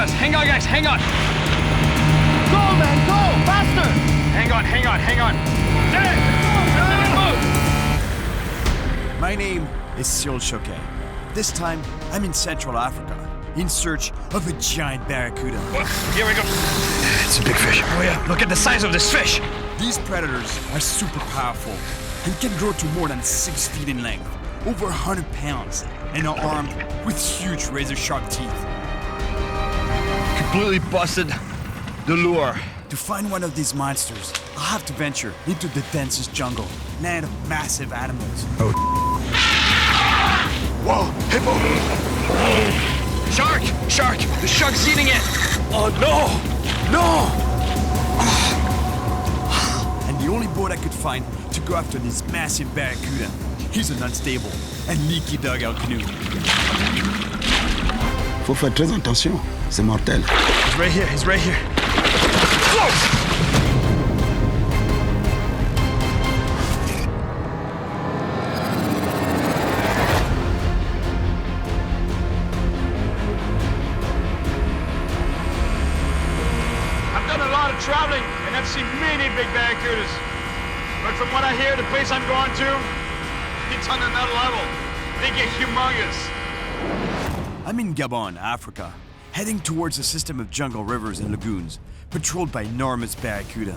us. Hang on, guys, hang on. Go, man, go! Faster! Hang on. My name is Cyril Chauquet. This time, I'm in Central Africa, in search of a giant barracuda. Here we go. It's a big fish. Oh yeah, look at the size of this fish. These predators are super powerful and can grow to more than 6 feet in length, over 100 pounds, and are armed with huge razor-sharp teeth. Completely busted the lure. To find one of these monsters, I'll have to venture into the densest jungle, land of massive animals. Oh. Whoa, hippo! Shark! The shark's eating it! Oh no! And the only boat I could find to go after this massive barracuda is an unstable and leaky dugout canoe. Faut faire très attention, c'est mortel. He's right here. Whoa! Traveling, and I've seen many big barracudas. But from what I hear, the place I'm going to, it's on another level. They get humongous. I'm in Gabon, Africa, heading towards a system of jungle rivers and lagoons, patrolled by enormous barracuda.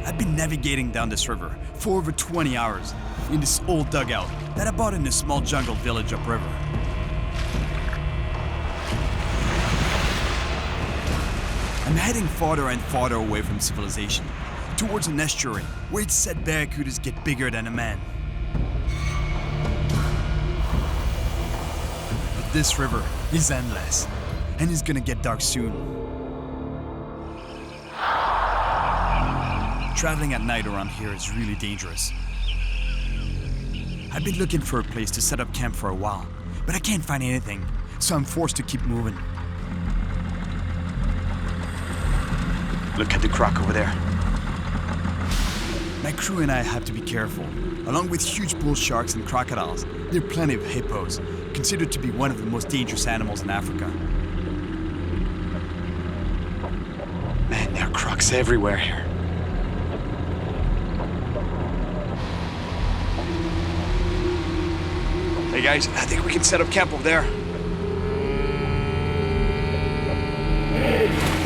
I've been navigating down this river for over 20 hours in this old dugout that I bought in a small jungle village upriver. I'm heading farther and farther away from civilization, towards an estuary where it's said barracudas get bigger than a man. But this river is endless, and it's gonna get dark soon. Traveling at night around here is really dangerous. I've been looking for a place to set up camp for a while, but I can't find anything, so I'm forced to keep moving. Look at the croc over there. My crew and I have to be careful. Along with huge bull sharks and crocodiles, there are plenty of hippos, considered to be one of the most dangerous animals in Africa. Man, there are crocs everywhere here. Hey guys, I think we can set up camp over there.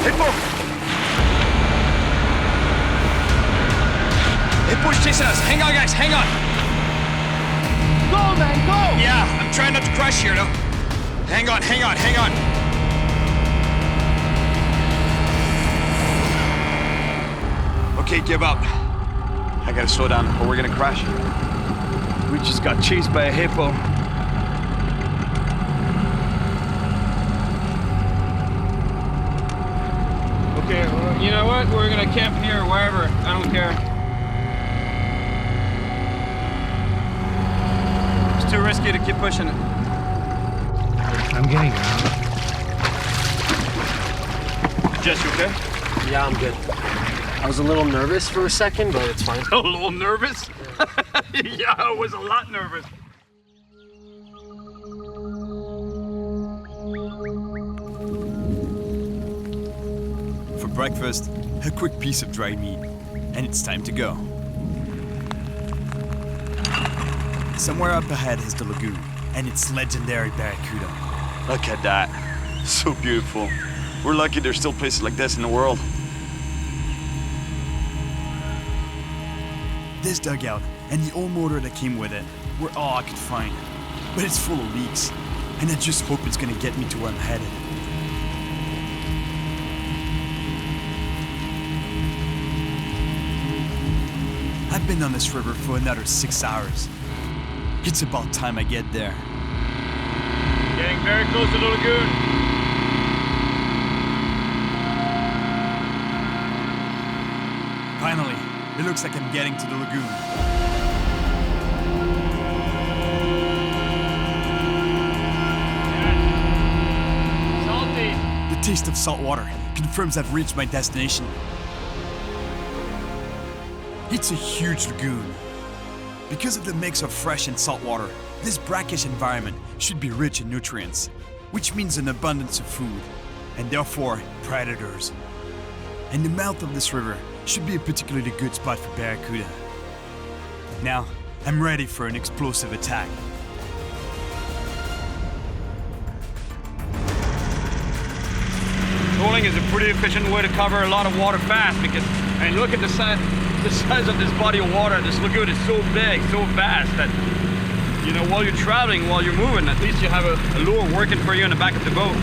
Hippo! Hippo's chasing us. Hang on, guys, hang on. Go, man, go! Yeah, I'm trying not to crash here, though. Hang on. Okay, give up. I gotta slow down, or we're gonna crash. We just got chased by a hippo. Okay, well, you know what? We're gonna camp here or wherever. I don't care. It's too risky to keep pushing it. I'm getting out. Jess, you okay? Yeah, I'm good. I was a little nervous for a second, but it's fine. A little nervous? Yeah, I was a lot nervous. For breakfast, a quick piece of dried meat, and it's time to go. Somewhere up ahead is the lagoon, and its legendary barracuda. Look at that. So beautiful. We're lucky there's still places like this in the world. This dugout and the old motor that came with it were all I could find. But it's full of leaks, and I just hope it's gonna get me to where I'm headed. I've been on this river for another 6 hours. It's about time I get there. Getting very close to the lagoon. Finally, it looks like I'm getting to the lagoon. Salty. The taste of salt water confirms I've reached my destination. It's a huge lagoon. Because of the mix of fresh and salt water, this brackish environment should be rich in nutrients, which means an abundance of food, and therefore predators. And the mouth of this river should be a particularly good spot for barracuda. Now, I'm ready for an explosive attack. Trolling is a pretty efficient way to cover a lot of water fast because, I mean, look at the size of this body of water. This lagoon is so big, so vast that, you know, while you're traveling, while you're moving, at least you have a lure working for you in the back of the boat.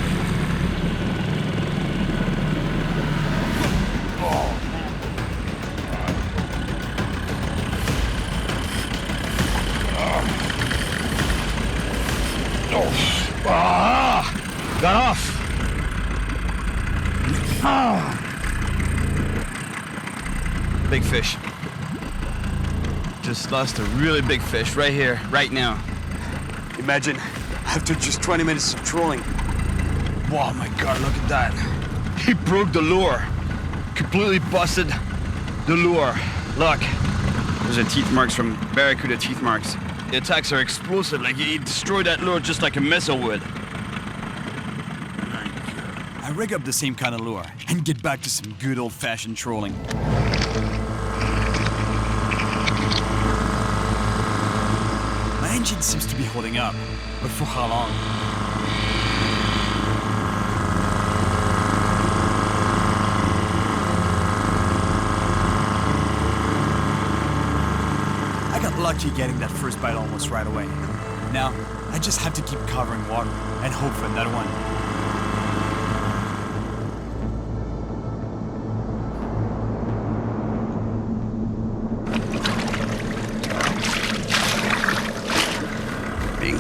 Got off. Big fish. Just lost a really big fish right here, right now. Imagine, after just 20 minutes of trolling. Wow, my God, look at that. He broke the lure. Completely busted the lure. Look, those are teeth marks from Barracuda teeth marks. The attacks are explosive, like he destroyed that lure just like a missile would. I rig up the same kind of lure and get back to some good old-fashioned trolling. My engine seems to be holding up, but for how long? I got lucky getting that first bite almost right away. Now, I just have to keep covering water and hope for another one.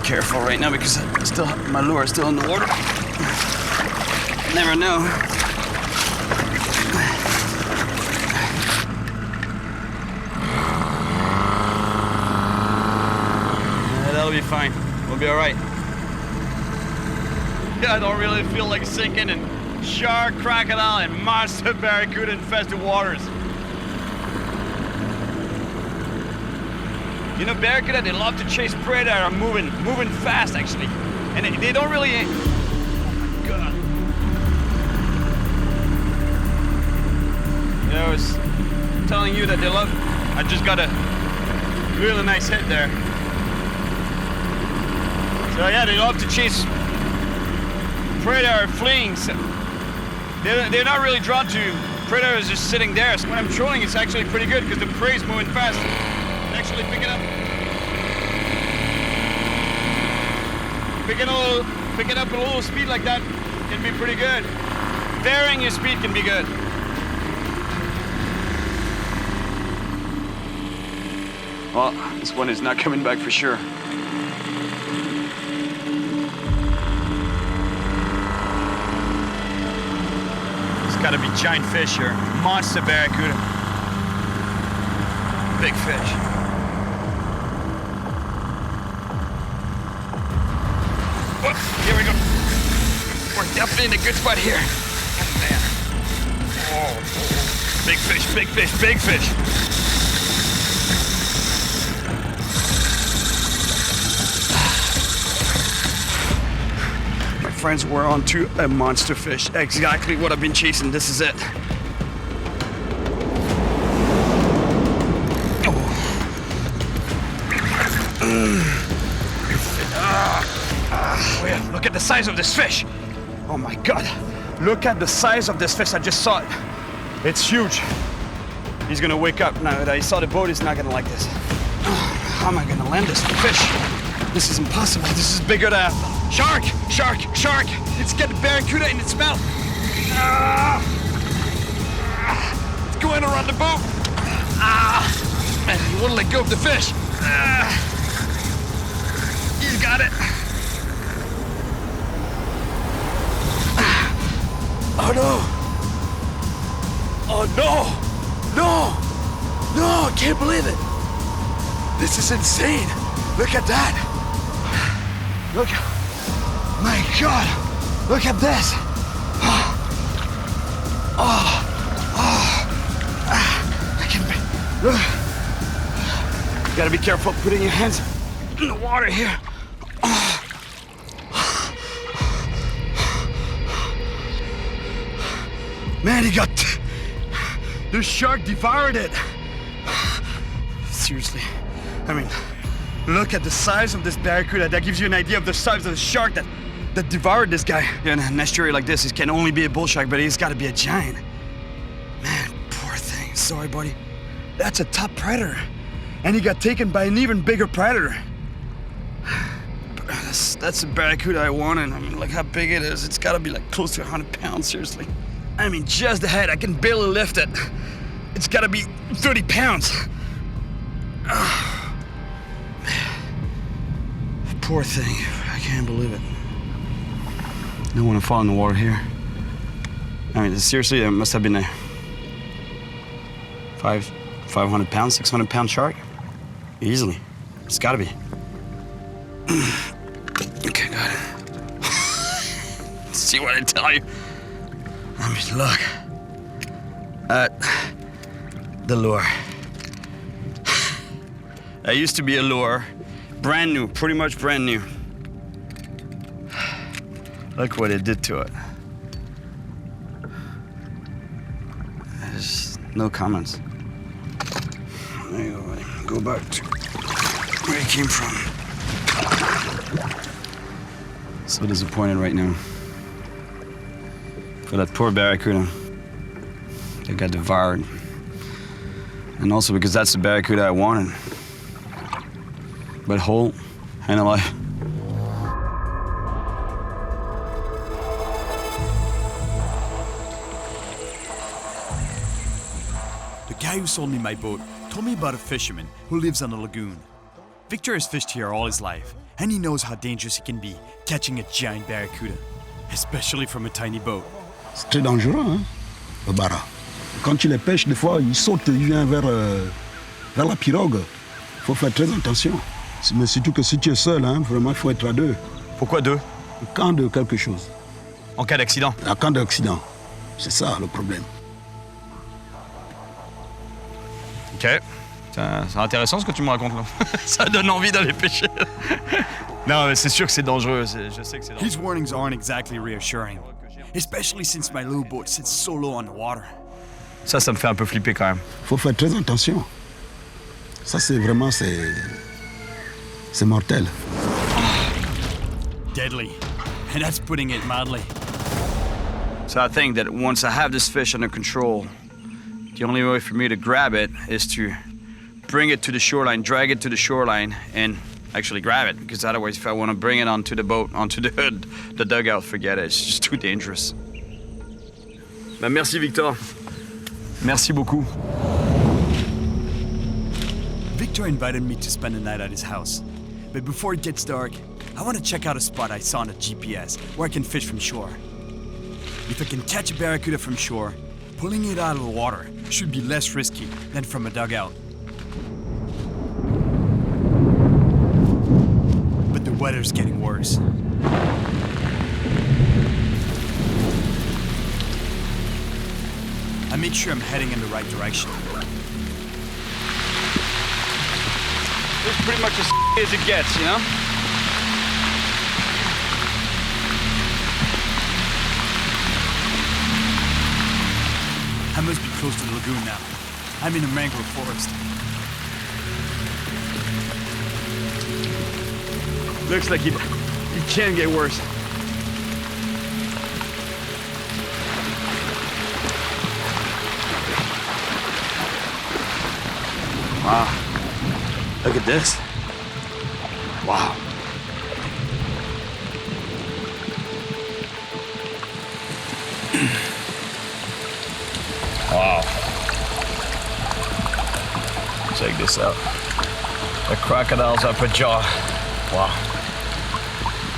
Careful right now because my lure is still in the water. Never know. That'll be fine. We'll be all right. Yeah, I don't really feel like sinking in shark, crocodile, and monster barracuda infested waters. You know, barracuda, they love to chase prey that are moving fast, actually. And they don't really... Oh, my God. You know, I was telling you that they love... I just got a really nice hit there. So, yeah, they love to chase prey that are fleeing. So they're not really drawn to predators just sitting there. So when I'm trolling, it's actually pretty good because the prey is moving fast. Actually picking up a little speed like that can be pretty good. Varying your speed can be good. Well, this one is not coming back for sure. It's gotta be giant fish here. Monster barracuda. Big fish. Here we go. We're definitely in a good spot here. Man. Oh, big fish, big fish, big fish. My friends, we're on to a monster fish. Exactly what I've been chasing. This is it. Oh, yeah. Look at the size of this fish. Oh my God. Look at the size of this fish. I just saw it. It's huge. He's gonna wake up now that he saw the boat. He's not gonna like this. How am I gonna land this fish? This is impossible. This is bigger than shark, shark, shark. It's got the barracuda in its mouth. It's going around the boat. Man, he won't let go of the fish. He's got it. Oh no! Oh no! No! No! I can't believe it! This is insane! Look at that! Look! My God! Look at this! I can be... You gotta be careful putting your hands in the water here. Man, the shark devoured it. Seriously, I mean, look at the size of this barracuda. That gives you an idea of the size of the shark that devoured this guy. In an estuary like this, it can only be a bull shark, but he's gotta be a giant. Man, poor thing. Sorry, buddy. That's a top predator. And he got taken by an even bigger predator. That's the barracuda I wanted. I mean, look how big it is. It's gotta be like close to 100 pounds, seriously. I mean, just the head, I can barely lift it. It's gotta be 30 pounds. Oh, poor thing, I can't believe it. Don't want to fall in the water here. I mean, seriously, it must have been a 500 pound, 600 pound shark. Easily, it's gotta be. Okay, got it. See what I tell you? I mean, look at the lure. That used to be a lure, brand new, pretty much brand new. Look what it did to it. There's no comments. There you go, buddy. Go back to where it came from. So disappointed right now. For that poor barracuda that got devoured. And also because that's the barracuda I wanted. But whole and alive. The guy who sold me my boat told me about a fisherman who lives on the lagoon. Victor has fished here all his life, and he knows how dangerous it can be catching a giant barracuda, especially from a tiny boat. C'est très dangereux, hein, le barra. Quand tu les pêches, des fois, ils sautent, ils viennent vers la pirogue. Il faut faire très attention. Mais surtout que si tu es seul, hein, vraiment, il faut être à deux. Pourquoi deux? Au cas de quelque chose. En cas d'accident. En cas d'accident. C'est ça le problème. Ok. C'est intéressant ce que tu me racontes là. Ça donne envie d'aller pêcher. Non, mais c'est sûr que c'est dangereux. Je sais que c'est dangereux. His warnings aren't exactly reassuring, especially since my little boat sits so low on the water. Ça me fait un peu flipper quand même. Il faut faire très attention. Ça, c'est vraiment, c'est mortel. Deadly, and that's putting it mildly. So I think that once I have this fish under control, the only way for me to grab it is to bring it to the shoreline, drag it to the shoreline, and actually grab it. Because otherwise, if I want to bring it onto the boat, onto the dugout, forget it. It's just too dangerous. Bah, merci Victor. Merci beaucoup. Victor invited me to spend the night at his house. But before it gets dark, I want to check out a spot I saw on the GPS where I can fish from shore. If I can catch a barracuda from shore, pulling it out of the water should be less risky than from a dugout. But the weather's getting worse. I make sure I'm heading in the right direction. It's pretty much as as it gets, you know? I must be close to the lagoon now. I'm in a mangrove forest. Looks like it can get worse. Wow. Look at this. Wow. Wow. Check this out. The crocodile's upper jaw. Wow.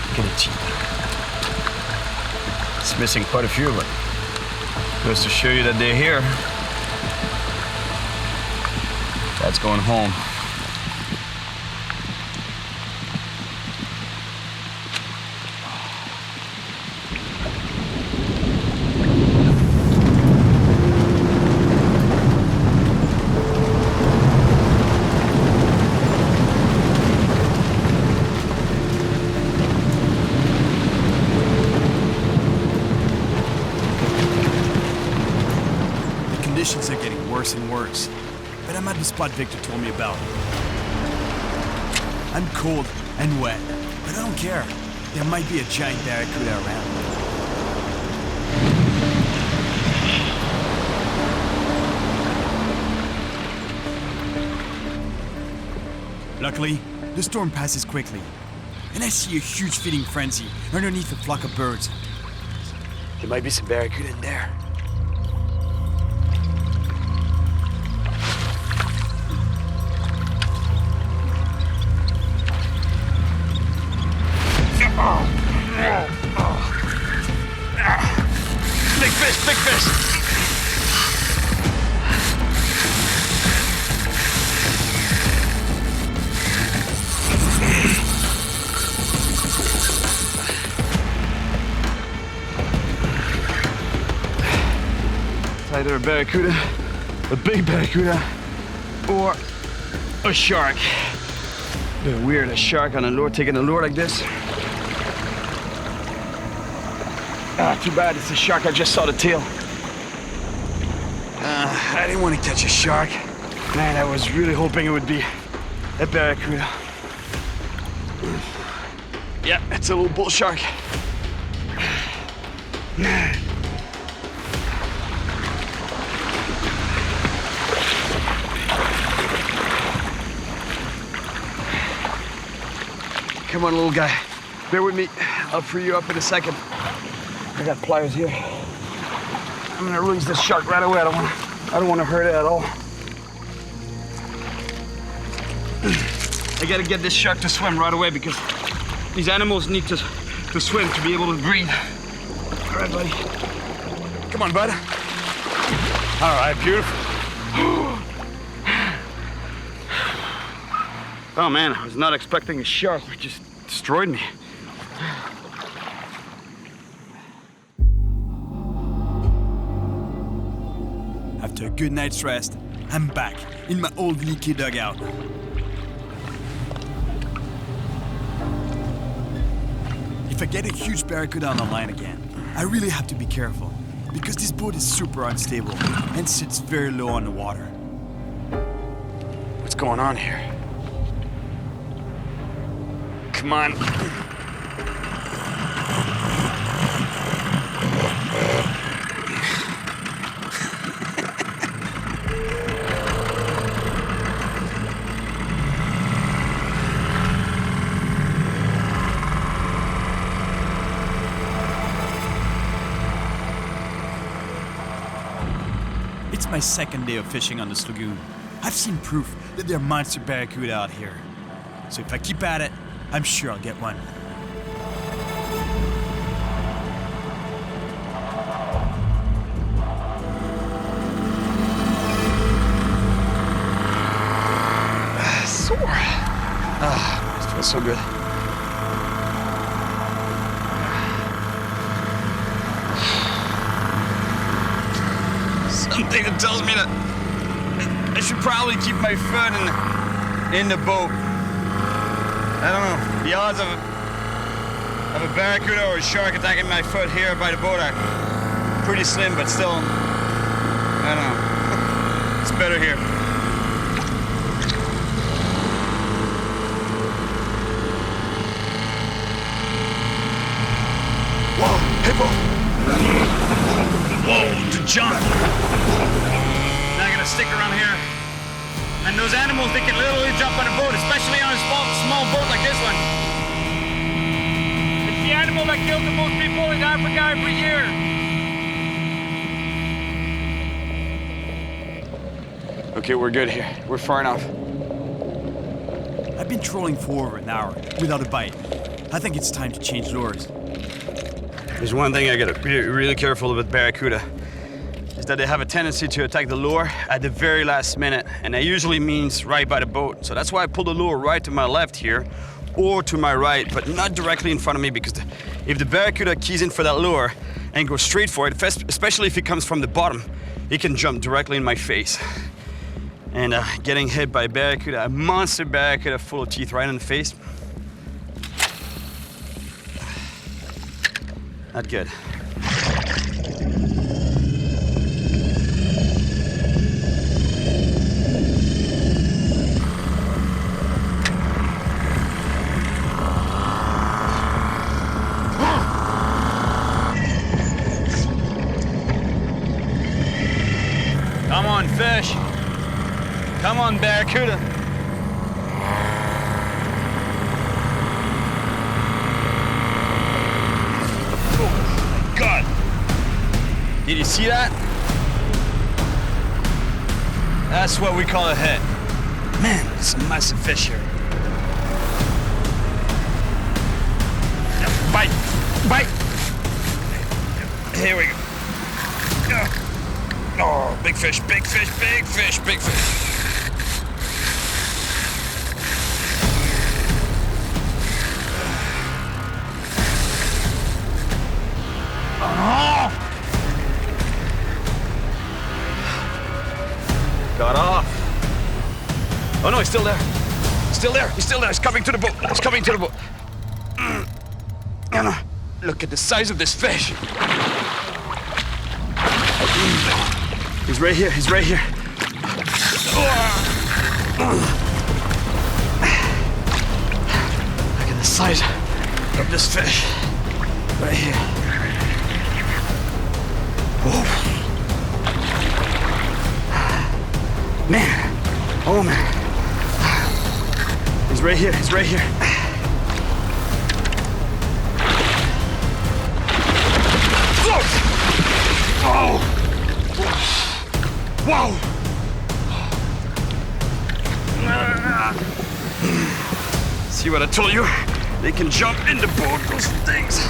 Look at the teeth. It's missing quite a few, but goes to show you that they're here. That's going home. conditions are getting worse and worse, but I'm at the spot Victor told me about. I'm cold and wet, but I don't care. There might be a giant barracuda around. Luckily, the storm passes quickly, and I see a huge feeding frenzy underneath a flock of birds. There might be some barracuda in there. Big fish, big fish! It's either a barracuda, a big barracuda, or a shark. A bit weird, a shark on a lure, taking a lure like this. Ah, too bad it's a shark. I just saw the tail. I didn't want to catch a shark. Man, I was really hoping it would be a barracuda. Yeah, it's a little bull shark. Come on, little guy. Bear with me. I'll free you up in a second. I got pliers here. I'm gonna release this shark right away. I don't want to hurt it at all. I gotta get this shark to swim right away because these animals need to swim to be able to breathe. All right, buddy. Come on, bud. All right, beautiful. Oh man, I was not expecting a shark. It just destroyed me. After a good night's rest, I'm back in my old leaky dugout. If I get a huge barracuda on the line again, I really have to be careful because this boat is super unstable and sits very low on the water. What's going on here? Come on. It's my second day of fishing on this lagoon. I've seen proof that there are monster barracuda out here. So if I keep at it, I'm sure I'll get one. Sore. Ah, it feels so good. Something that tells me that I should probably keep my foot in the boat. I don't know. The odds of a barracuda or a shark attacking my foot here by the boat are pretty slim, but still, I don't know. It's better here. Whoa, hippo! Whoa, to jump! Not gonna stick around here. And those animals, they can literally jump on a boat, especially on a small boat like this one. It's the animal that kills the most people in Africa every year. Okay, we're good here. We're far enough. I've been trolling for over an hour without a bite. I think it's time to change lures. There's one thing I gotta be really careful with barracuda, is that they have a tendency to attack the lure at the very last minute, and that usually means right by the boat. So that's why I pull the lure right to my left here, or to my right, but not directly in front of me, because if the barracuda keys in for that lure and goes straight for it, especially if it comes from the bottom, it can jump directly in my face. And getting hit by a barracuda, a monster barracuda full of teeth right in the face, not good. fish. Come on, Barracuda. Oh my God. Did you see that? That's what we call a hit. Man, it's a massive fish here. Bite! Bite! Here we go. Oh, big fish, big fish, big fish, big fish. Oh! Got off. Oh no, he's still there. Still there, he's still there. He's coming to the boat. He's coming to the boat. Anna, look at the size of this fish. He's right here, he's right here. Look at the size of this fish. Right here. Whoa. Man, oh man. He's right here, he's right here. Oh! Whoa! See what I told you? They can jump in the boat, those things.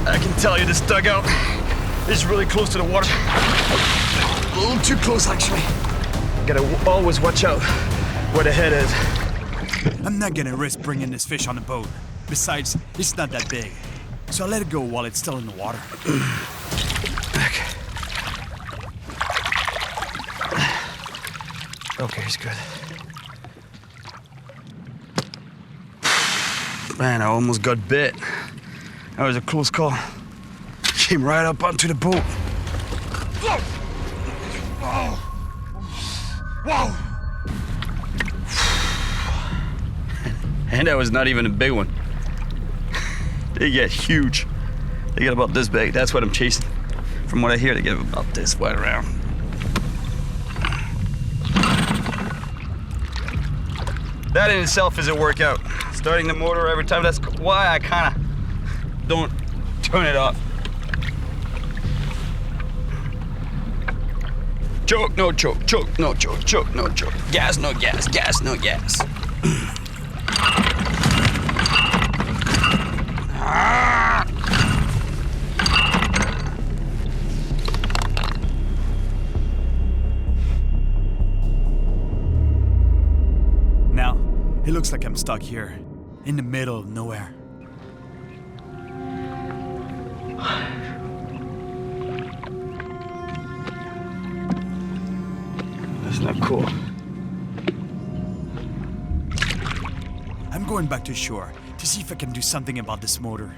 I can tell you this dugout is really close to the water. A little too close, actually. Gotta always watch out where the head is. I'm not gonna risk bringing this fish on the boat. Besides, it's not that big. So I let it go while it's still in the water. Okay. Okay, he's good. Man, I almost got bit. That was a close call. Came right up onto the boat. Whoa! Whoa! And that was not even a big one. They get huge. They get about this big. That's what I'm chasing. From what I hear, they get about this wide around. That in itself is a workout. Starting the motor every time, that's why I kind of don't turn it off. Choke, no choke, choke, no choke, choke, no choke. Gas, no gas, gas, no gas. Now, it looks like I'm stuck here, in the middle of nowhere. That's not cool. I'm going back to shore to see if I can do something about this motor.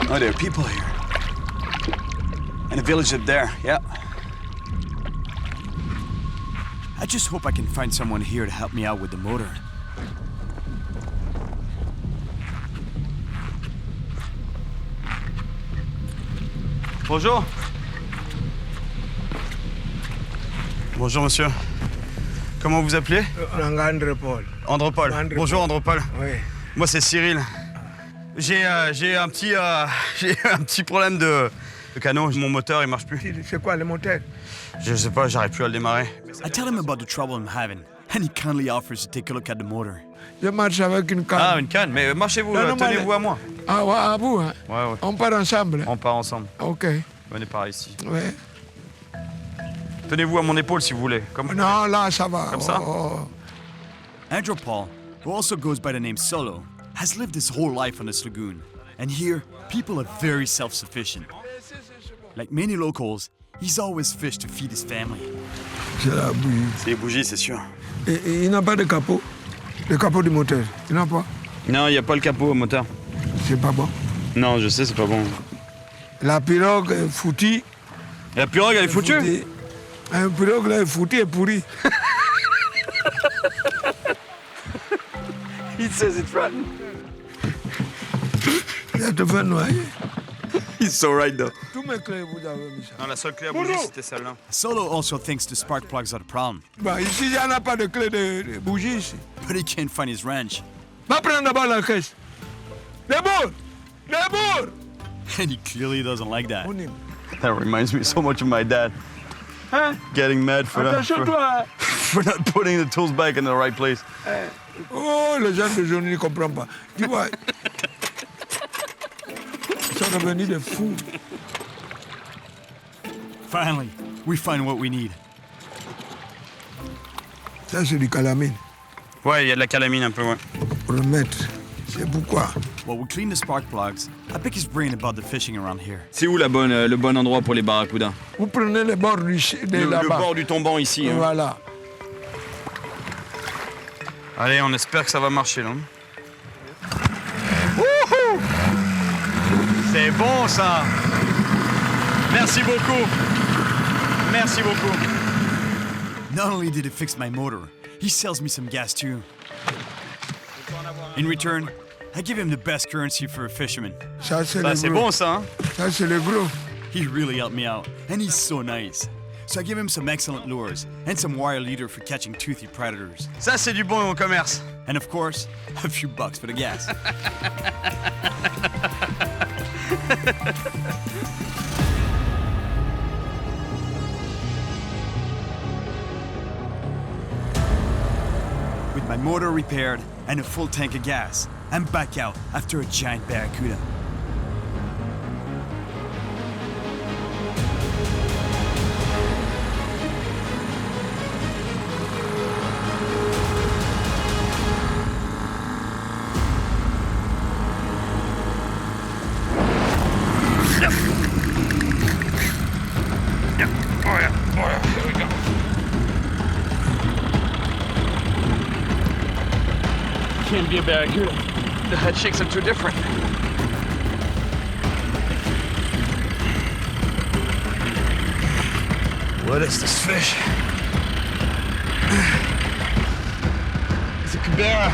Oh, there are people here. And a village up there, yeah. I just hope I can find someone here to help me out with the motor. Bonjour. Bonjour, monsieur. Comment vous appelez? Andropole. Andropole. Andropole. Bonjour, Andropole. Oui. Moi, c'est Cyril. J'ai un petit problème de Canoe. Mon moteur, il marche plus. C'est quoi le moteur? Je sais pas, j'arrive plus à le démarrer. I tell him about the trouble I'm having, and he kindly offers to take a look at the motor. Je marche avec une canne. Ah, une canne. Mais marchez-vous, Non, non, tenez-vous mais- à moi. Ah ouais, à vous, hein? Ouais, ouais. On part ensemble. On part ensemble. Ok. Venez par ici. Ouais. Tenez-vous à mon épaule si vous voulez. Comme... Non, là, ça va. Comme ça? Oh. Andrew Paul, who also goes by the name Solo, has lived his whole life on this lagoon. And here, people are very self-sufficient. Like many locals, he's always fished to feed his family. C'est la bouillie. C'est les bougies, c'est sûr. Et il n'a pas de capot. Le capot du moteur. Il n'a pas. Non, il n'y a pas le capot au moteur. C'est pas bon. Non, je sais, c'est pas bon. La pirogue est foutue. La pirogue, elle est foutue? Un pirogue là est foutu et pourri. He says it's rotten. Il va te faire noyer. He's so right though. Tous mes clés, vous avez mis ça. Non, la seule clé à bouger, c'était celle-là. Solo also thinks the spark plugs are the problem, Bah, ici, il n'y en a pas de clé de bougie ici. but he can't find his wrench. Va prendre d'abord la caisse. Debout! Debout! And he clearly doesn't like that. On y va. That reminds me so much of my dad. Hein? Getting mad for Attention, toi! for not putting the tools back in the right place. Oh, les gens de journée ne comprennent pas. Tu vois, ils sont devenus des fous. Finally, we find what we need. Ça, c'est du calamine. Ouais, il y a de la calamine un peu, ouais. Pour le mettre. C'est pourquoi. While we clean the spark plugs, I pick his brain about the fishing around here. C'est où le bon endroit pour les barracudas? Vous prenez les bords de Le là-bas. bord du tombant ici. Hein. Voilà. Allez, on espère que ça va marcher, là. Wouhou! C'est bon, ça! Merci beaucoup! Merci beaucoup! Not only did he fix my motor, he sells me some gas too. In return, I give him the best currency for a fisherman. Ça, c'est Ça, le c'est gros. bon, ça, hein? Ça, c'est le gros. He really helped me out, and he's so nice. So I give him some excellent lures and some wire leader for catching toothy predators. Ça, c'est du bon commerce. And of course, a few bucks for the gas. With my motor repaired and a full tank of gas, I'm back out after a giant barracuda. Can't be a barracuda. The head shakes are too different. What is this fish? It's a cabera.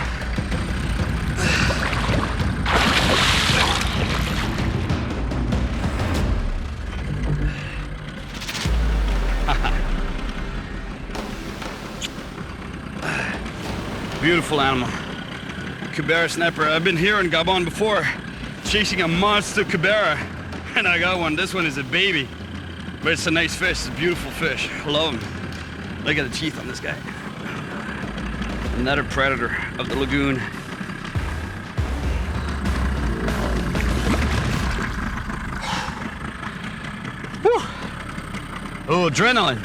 Beautiful animal. Cabera snapper. I've been here in Gabon before, chasing a monster cabera, and I got one. This one is a baby, but it's a nice fish. It's a beautiful fish. I love him. Look at the teeth on this guy. Another predator of the lagoon. Whew. Oh, adrenaline.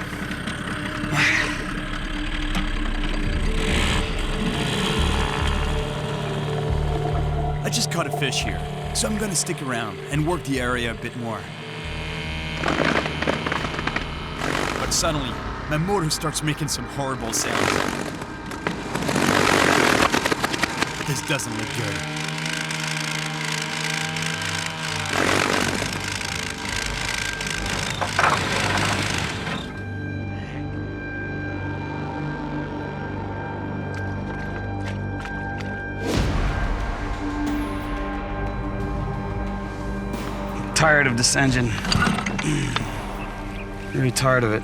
I just caught a fish here, so I'm gonna stick around and work the area a bit more. But suddenly, my motor starts making some horrible sounds. This doesn't look good. Tired of this engine. Really tired of it.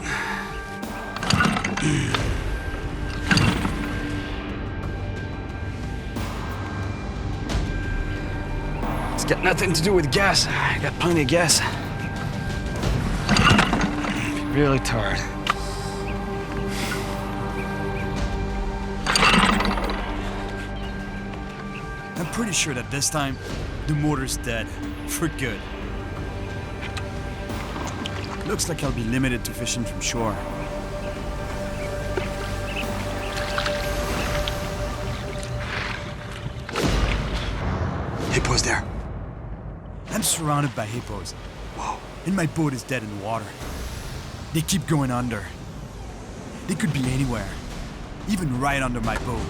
It's got nothing to do with gas. I got plenty of gas. Really tired. I'm pretty sure that this time, the motor's dead. For good. Looks like I'll be limited to fishing from shore. Hippo's there. I'm surrounded by hippos. Whoa. And my boat is dead in the water. They keep going under. They could be anywhere. Even right under my boat.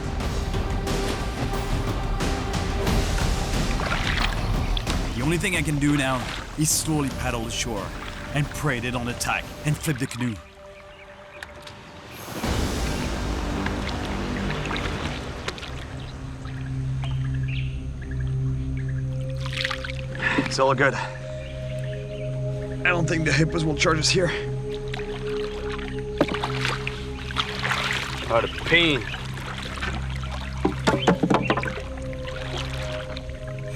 The only thing I can do now is slowly paddle ashore and pray they don't attack and flip the canoe. It's all good. I don't think the hippos will charge us here. What a pain.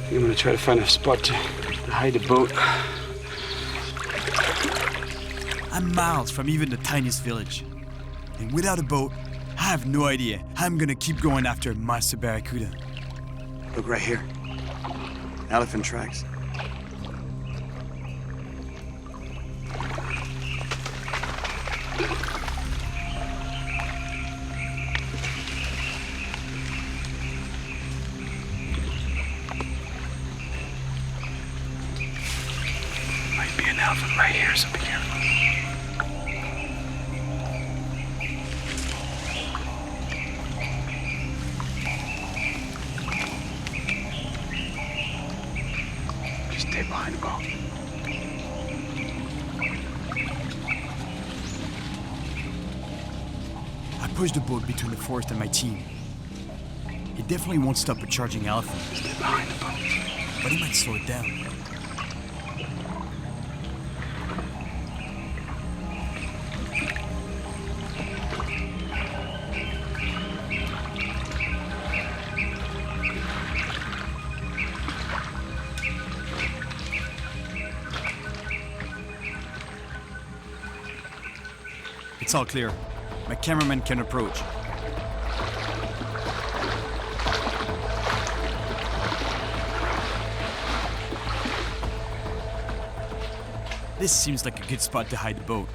I'm gonna try to find a spot to hide the boat. I'm miles from even the tiniest village. And without a boat, I have no idea how I'm gonna keep going after Master Barracuda. Look right here. Elephant tracks. Might be an elephant right here, so be careful. Stay behind the boat. I push the boat between the forest and my team. It definitely won't stop a charging elephant, Stay behind the boat. but it might slow it down. It's all clear. My cameraman can approach. This seems like a good spot to hide the boat.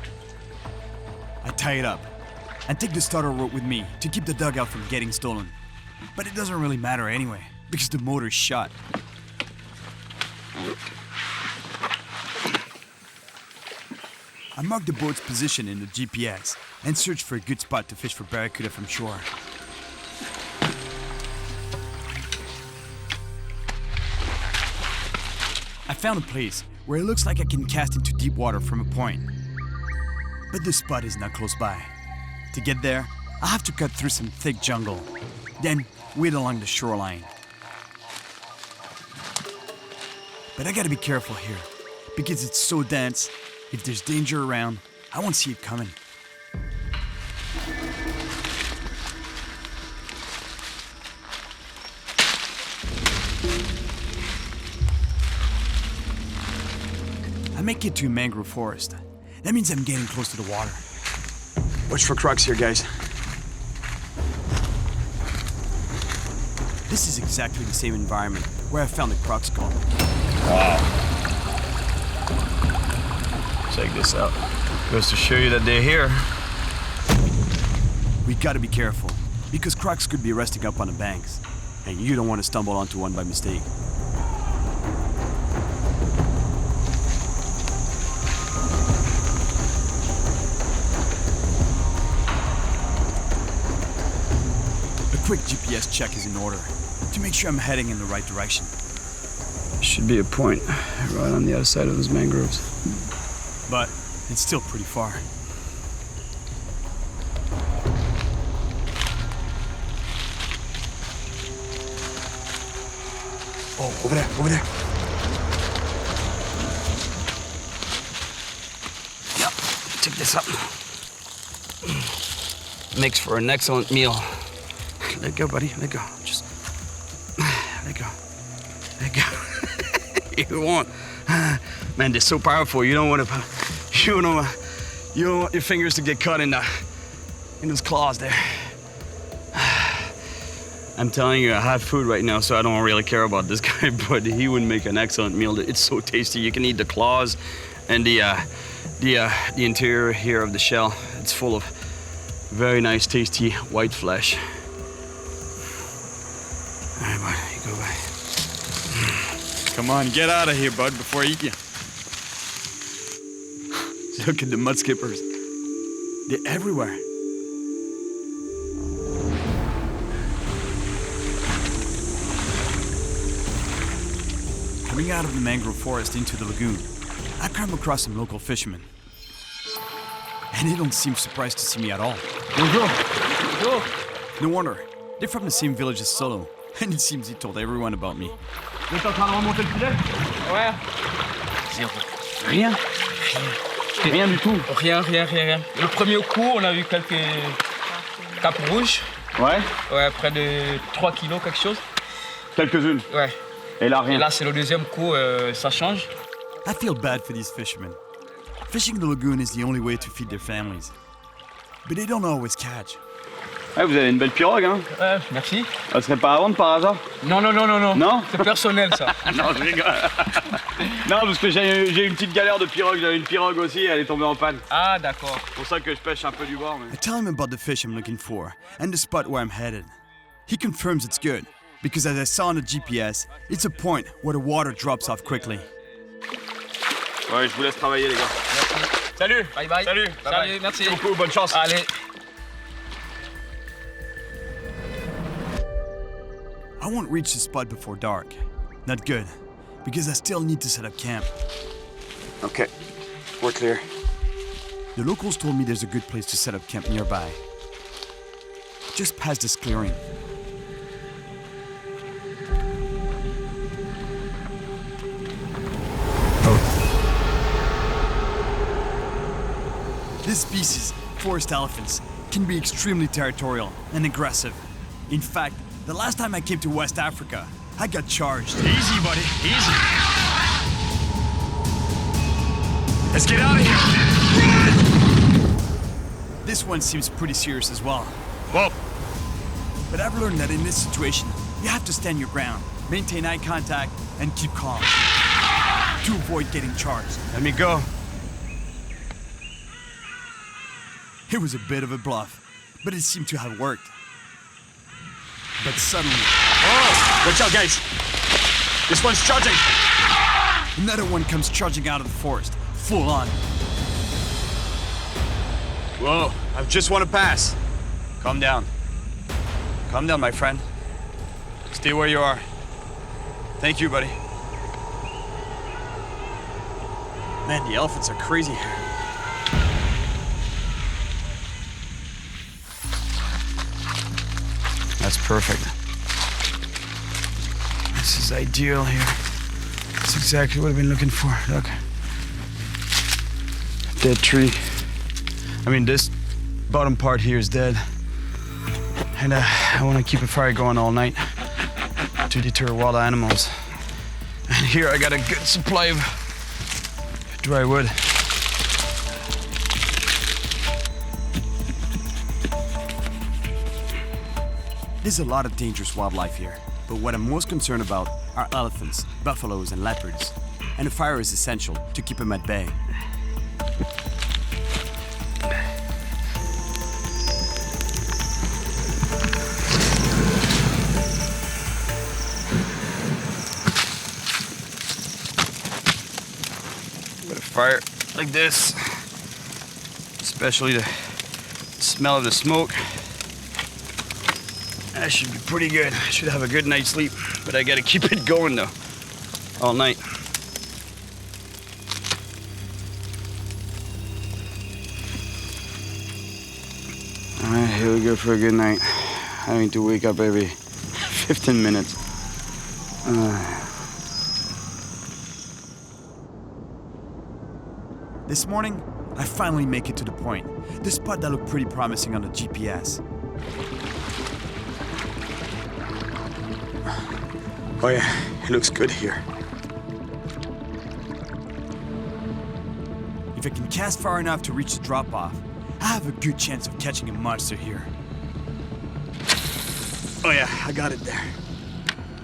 I tie it up and take the starter rope with me to keep the dugout from getting stolen. But it doesn't really matter anyway, because the motor's shot. I mark the boat's position in the GPS and search for a good spot to fish for barracuda from shore. I found a place where it looks like I can cast into deep water from a point. But the spot is not close by. To get there, I have to cut through some thick jungle, then wade along the shoreline. But I gotta be careful here, because it's so dense. If there's danger around, I won't see it coming. I make it to a mangrove forest. That means I'm getting close to the water. Watch for crocs here, guys. This is exactly the same environment where I found the croc skull. Wow. Check this out. Goes to show you that they're here. We gotta be careful, because crocs could be resting up on the banks, and you don't want to stumble onto one by mistake. A quick GPS check is in order, to make sure I'm heading in the right direction. Should be a point right on the other side of those mangroves. But it's still pretty far. Oh, over there, over there. Yep, check this out. Makes for an excellent meal. Let go, buddy, let go. Just let go. Let go. You won't. Man, they're so powerful. You don't want your fingers to get cut in those claws there. I'm telling you, I have food right now, so I don't really care about this guy, but he would make an excellent meal. It's so tasty. You can eat the claws and the interior here of the shell. It's full of very nice, tasty white flesh. All right, bud, you go by. Come on, get out of here, bud, before I eat you. Look at the mud skippers. They're everywhere. Coming out of the mangrove forest into the lagoon, I come across some local fishermen. And they don't seem surprised to see me at all. Bonjour. Bonjour. No wonder. They're from the same village as Solo, and it seems he told everyone about me. Vous êtes en train de remonter le filet? Ouais. Zéro. Rien. Rien du tout. Rien. Le premier coup, on a eu quelques capes rouges. Ouais. Ouais, près de 3 kilos, quelque chose. Quelques-unes. Ouais. Et là, rien. Et là, c'est le deuxième coup, ça change. I feel bad for these fishermen. Fishing the lagoon is the only way to feed their families. But they don't always catch. Ouais, vous avez une belle pirogue, hein? Ouais, merci. Elle serait pas à vendre par hasard? Non. Non? C'est personnel, ça. Non, je rigole. Non, parce que j'ai une petite galère de pirogue. J'avais une pirogue aussi, elle est tombée en panne. Ah, d'accord. C'est pour ça que je pêche un peu du bord. Mais... I tell him about the fish I'm looking for and the spot where I'm headed. He confirms it's good, because as I saw on the GPS, it's a point where the water drops off quickly. Ouais, je vous laisse travailler, les gars. Merci. Salut! Bye. Salut! Salut, merci. Merci beaucoup, bonne chance. Allez. I won't reach the spot before dark. Not good, because I still need to set up camp. Okay, we're clear. The locals told me there's a good place to set up camp nearby. Just past this clearing. This species, forest elephants, can be extremely territorial and aggressive. In fact, the last time I came to West Africa, I got charged. Easy, buddy, easy. Let's get out of here. This one seems pretty serious as well. Whoa. But I've learned that in this situation, you have to stand your ground, maintain eye contact, and keep calm to avoid getting charged. Let me go. It was a bit of a bluff, but it seemed to have worked. But suddenly, Oh, watch out, guys. This one's charging. another one comes charging out of the forest, full on. Whoa, I just want to pass. Calm down. Calm down, my friend. Stay where you are. Thank you, buddy. Man, the elephants are crazy here. That's perfect. This is ideal here. That's exactly what I've been looking for. Look. Dead tree. I mean, this bottom part here is dead. And I want to keep a fire going all night to deter wild animals. And here I got a good supply of dry wood. There's a lot of dangerous wildlife here, but what I'm most concerned about are elephants, buffaloes, and leopards. And a fire is essential to keep them at bay. With a fire like this, especially the smell of the smoke, that should be pretty good. I should have a good night's sleep, but I gotta keep it going though, all night. All right, here we go for a good night. Having to wake up every 15 minutes. This morning, I finally make it to the point, the spot that looked pretty promising on the GPS. Oh yeah, it looks good here. If I can cast far enough to reach the drop-off, I have a good chance of catching a monster here. Oh yeah, I got it there.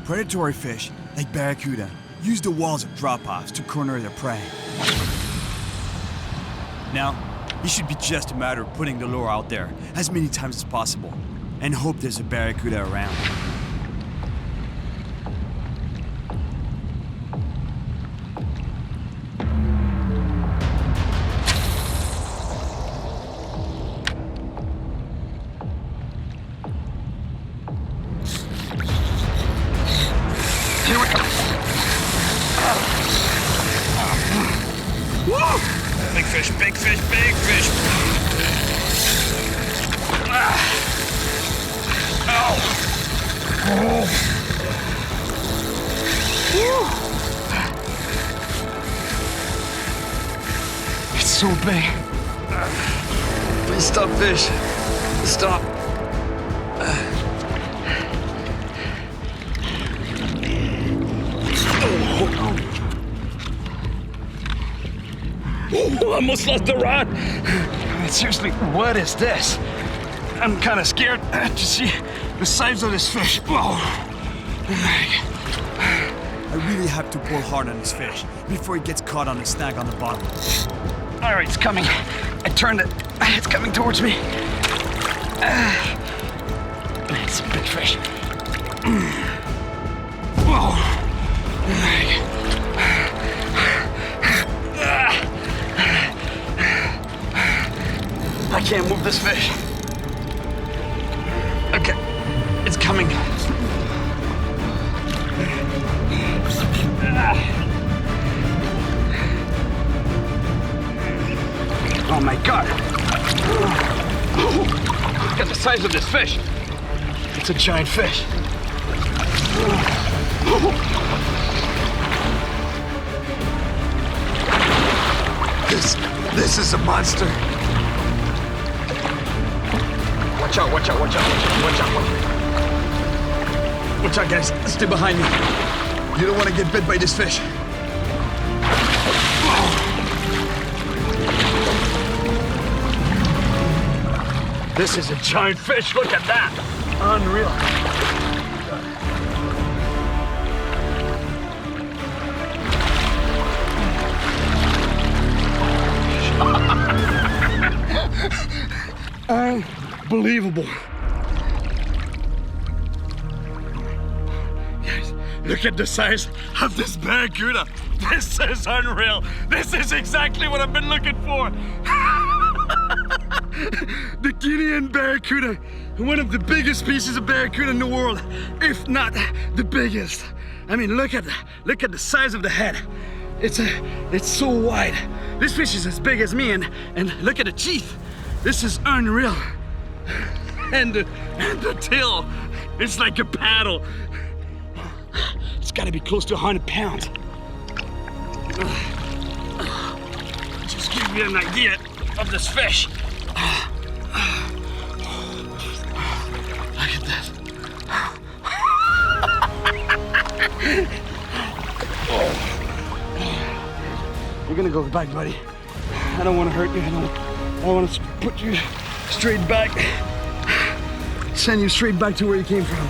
Predatory fish, like Barracuda, use the walls of drop-offs to corner their prey. Now, it should be just a matter of putting the lure out there as many times as possible and hope there's a Barracuda around. Big fish, big fish, big fish. Ah. Ow. Oh. so big. Please stop, fish. Stop. Oh, I almost lost the rod. Seriously, what is this? I'm kind of scared to see the size of this fish. Whoa. I really have to pull hard on this fish before it gets caught on the snag on the bottom. All right, it's coming. I turned it. It's coming towards me. It's a big fish. Whoa. I can't move this fish. Okay, it's coming. Oh my God. Look at the size of this fish. It's a giant fish. This is a monster. Watch out, watch out, watch out, watch out, watch out. Watch out, guys. Stay behind me. You don't want to get bit by this fish. This is a giant fish. Look at that. Unreal. Unbelievable. Guys, look at the size of this barracuda. This is unreal. This is exactly what I've been looking for. The Guinean barracuda, one of the biggest species of barracuda in the world, if not the biggest. I mean, look at the size of the head. It's so wide. This fish is as big as me, and look at the teeth. This is unreal. And the tail, it's like a paddle. It's got to be close to 100 pounds. Just give you an idea of this fish. Look at this. You're gonna go back, buddy. I don't want to hurt you. I want to put you straight back. Send you straight back to where you came from.